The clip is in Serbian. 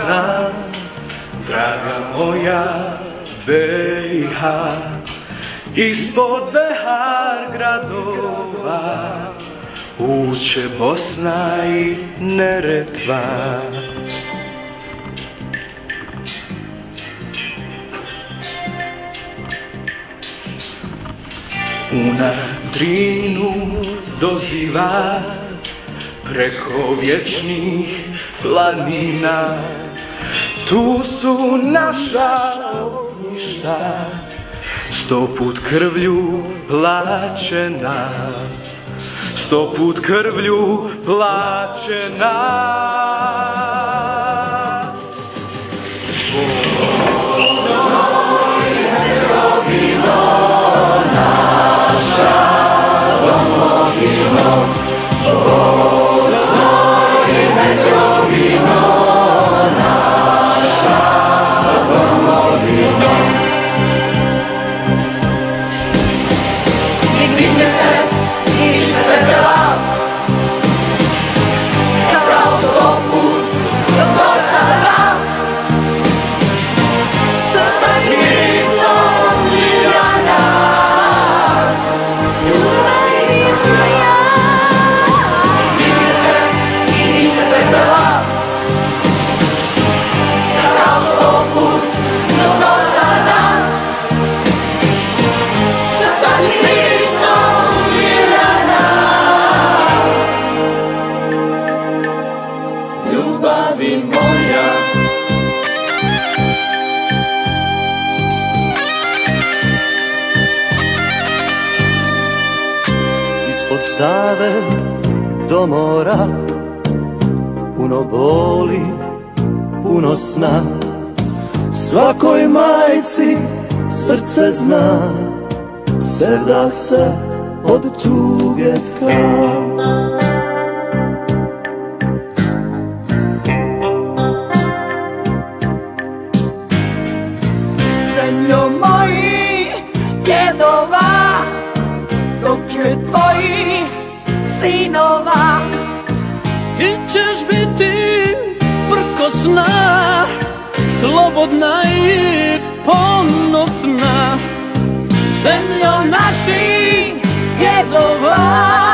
sam, draga moja BiH. Ispod behar gradova uće Bosna i Neretva. Una Drinu doziva preko vječnih planina. Tu su naša ognjišta, 100 put krvlju plaćena, 100 put krvlju plaćena. Ispod Save do mora, puno boli, puno sna. Svakoj majci srce zna, sevdah se od tuge tka. Zemljo moji djedova, dok je tvoji sinova, ti ćeš biti prkosna, slobodna i ponosna. zemljo naših djedova.